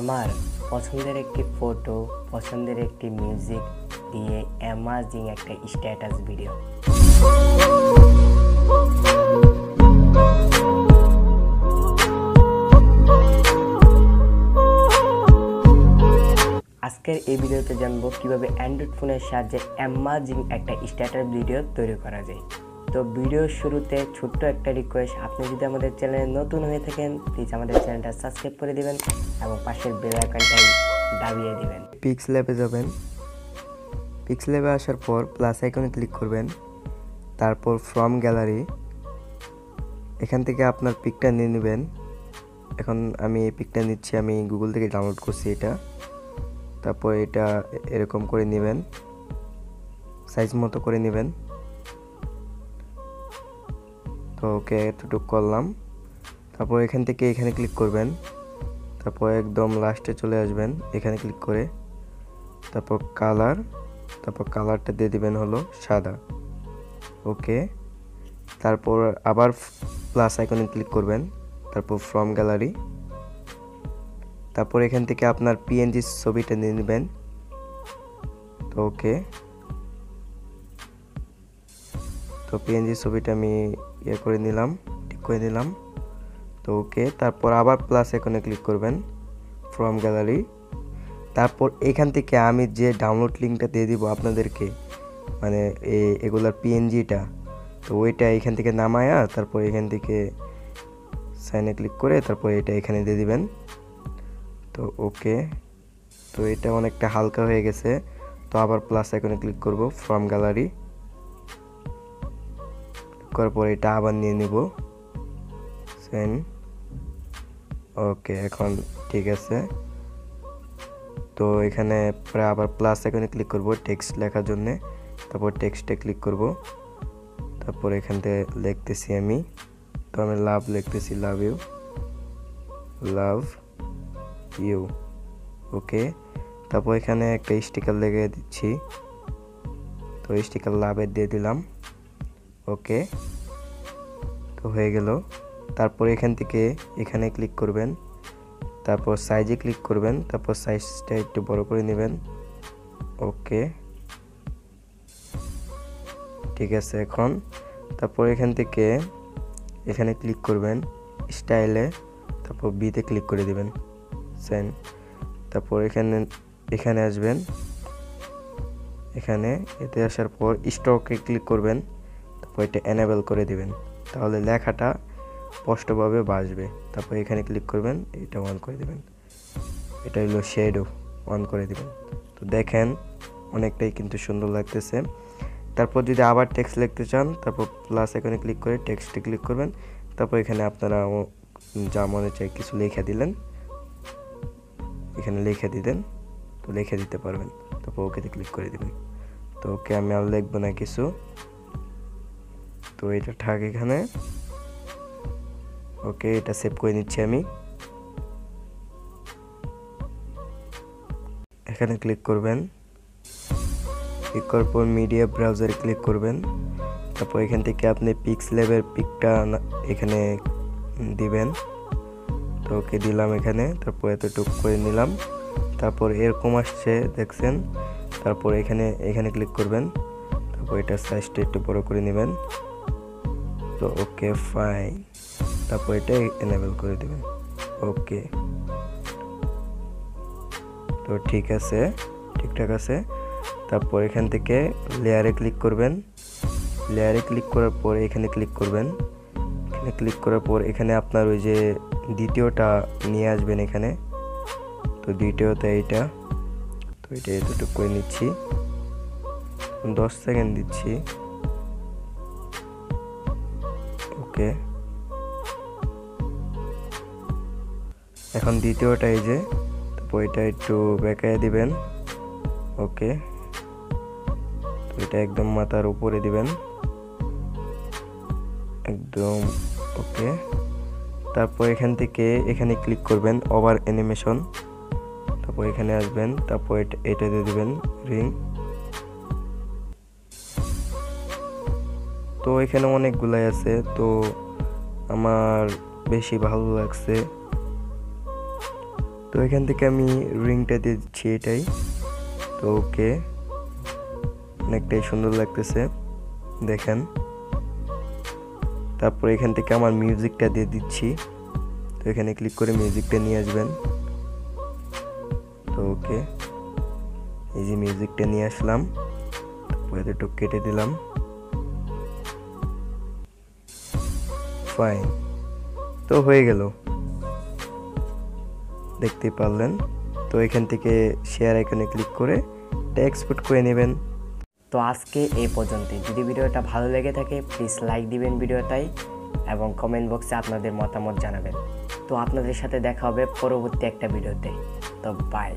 আমার পছন্দের একটি ফটো, পছন্দের একটি মিউজিক দিয়ে অ্যামাজিং একটা স্ট্যাটাস ভিডিও। আজকের এই ভিডিওতে জানবো কিভাবে অ্যান্ড্রয়েড ফোনের সাহায্যে অ্যামাজিং একটা স্ট্যাটাস ভিডিও তৈরি করা যায়। তো ভিডিওর শুরুতে ছোট্ট একটা রিকোয়েস্ট, আপনি যদি আমাদের চ্যানেলে নতুন হয়ে থাকেন প্লিজ আমাদের চ্যানেলটা সাবস্ক্রাইব করে দিবেন এবং পাশের বেল আইকনটাই দাবিয়ে দিবেন। পিক্সেলে যাবেন, পিক্সেলে আসার পর প্লাস আইকনে ক্লিক করবেন, তারপর ফ্রম গ্যালারি এখান থেকে আপনার পিকটা নিয়ে নেবেন। এখন আমি এই পিকটা নিচ্ছি, আমি গুগল থেকে ডাউনলোড করছি এটা। তারপর এটা এরকম করে নেবেন, সাইজ মতো করে নেবেন। তো ওকে এতটুকু করলাম। তারপর এখান থেকে এখানে ক্লিক করবেন, তারপর একদম লাস্টে চলে আসবেন, এখানে ক্লিক করে তারপর কালার, তারপর কালারটা দিয়ে দিবেন হলো সাদা। ওকে, তারপর আবার প্লাস আইকনে ক্লিক করবেন, তারপর ফ্রম গ্যালারি, তারপর এখান থেকে আপনার পিএনজি ছবিটা নিয়ে নেবেন। তো ওকে, তো পিএনজি ছবিটা আমি করে নিলাম, ঠিক করে নিলাম। তো ওকে, তারপর আবার প্লাস আইকনে ক্লিক করবেন, ফ্রম গ্যালারি, তারপর এখান থেকে আমি যে ডাউনলোড লিঙ্কটা দিয়ে দিব আপনাদেরকে, মানে এগুলার পিএনজিটা, তো ওইটা এখান থেকে নামায়া তারপর এখান থেকে সাইনে ক্লিক করে তারপর এটা এখানে দিয়ে দিবেন। তো ওকে, তো এটা অনেকটা হালকা হয়ে গেছে। তো আবার প্লাস আইকনে ক্লিক করব, ফ্রম গ্যালারি করার পর এটা আবার নিয়ে নিব সেন্ড। ওকে, এখন ঠিক আছে। তো এখানে প্রায় আবার প্লাস আইকনে ক্লিক করব টেক্সট লেখার জন্য, তারপর টেক্সটে ক্লিক করব, তারপর এখান থেকে লিখতেছি আমি, তো আমি লাভ লিখতেছি, লাভ ইউ, লাভ ইউ। ওকে, তারপর এখানে একটা স্টিকার লেগে দিচ্ছি, তো স্টিকার লাভের দিয়ে দিলাম। ওকে, তো হয়ে গেল। তারপর এখান থেকে এখানে ক্লিক করবেন, তারপর সাইজে ক্লিক করবেন, তারপর সাইজটা একটু বড় করে নেবেন। ওকে, ঠিক আছে। এখন তারপর এখান থেকে এখানে ক্লিক করবেন স্টাইলে, তারপর বিতে ক্লিক করে দিবেন সেন্ড। তারপর এখানে আসবেন, এখানে এতে আসার পর স্টকে ক্লিক করবেন, তারপর এটা এনেবল করে দিবেন, তাহলে লেখাটা স্পষ্টভাবে বাসবে। তারপর এখানে ক্লিক করবেন, এটা অন করে দিবেন, এটা হলো শ্যাডো, অন করে দিবেন। তো দেখেন অনেকটাই কিন্তু সুন্দর লাগতেছে। তারপর যদি আবার টেক্সট লিখতে চান, তারপর প্লাস আইকনে ক্লিক করে টেক্সটে ক্লিক করবেন, তারপর এখানে আপনারা যা মনে চায় কিছু লিখে দিলেন, এখানে লিখে দিলেন, তো লিখে দিতে পারবেন। তারপর ওকেতে ক্লিক করে দিবেন। তো ওকে, আমি আর লিখবো না কিছু, তো এটা থাক এখানে। ওকে, এটা সেভ করে নিচ্ছি আমি। এখানে ক্লিক করবেন, ক্লিক করার পর মিডিয়া ব্রাউজারে ক্লিক করবেন, তারপর এখান থেকে আপনি পিক্সেলের পিকটা এখানে দিবেন। তো ওকে দিলাম এখানে, তারপর এতটুকু করে নিলাম। তারপর এরকম আসছে দেখছেন, তারপর এখানে ক্লিক করবেন, তারপর এটা সাইজটা একটু বড় করে নেবেন। তো ওকে, ফাইন, তারপর এটা এনেবল করে দেবেন। ওকে, তো ঠিক আছে, ঠিকঠাক আছে। তারপর এখান থেকে লেয়ারে ক্লিক করবেন, লেয়ারে ক্লিক করার পর এখানে ক্লিক করবেন, এখানে ক্লিক করার পর এখানে আপনার ওই যে দ্বিতীয়টা নিয়ে আসবেন এখানে। তো দ্বিতীয়টা এইটা, তো এটা এতটুকু করে নিচ্ছি, 10 সেকেন্ড দিচ্ছি। ওকে, এখন দ্বিতীয়টা এই যে, তারপর এটা একটু বেঁকায় দিবেন। ওকে, তো এটা একদম মাথার উপরে দিবেন একদম। ওকে, তারপর এখান থেকে এখানে ক্লিক করবেন ওভার অ্যানিমেশন, তারপর এখানে আসবেন, তারপর এটা দিয়ে দিবেন রিং। তো এখানে অনেকগুলাই আছে, তো আমার বেশি ভালো লাগছে তো এখান থেকে আমি রিংটা দিয়ে দিচ্ছি এটাই। তো ওকে, অনেকটাই সুন্দর লাগতেছে দেখেন। তারপর এখান থেকে আমার মিউজিকটা দিয়ে দিচ্ছি। তো এখানে ক্লিক করে মিউজিকটা নিয়ে আসবেন। তো ওকে, এই যে মিউজিকটা নিয়ে আসলাম, তারপর একটু কেটে দিলাম। ফাইন, তো হয়ে গেল, দেখতে পারলেন। তো এখান থেকে শেয়ার আইকনে ক্লিক করে এটা এক্সপোর্ট করে নেবেন। তো আজকে এই পর্যন্তই। যদি ভিডিওটা ভালো লেগে থাকে প্লিজ লাইক দিবেন ভিডিওটাই এবং কমেন্ট বক্সে আপনাদের মতামত জানাবেন। তো আপনাদের সাথে দেখা হবে পরবর্তী একটা ভিডিওতে। তো বাই।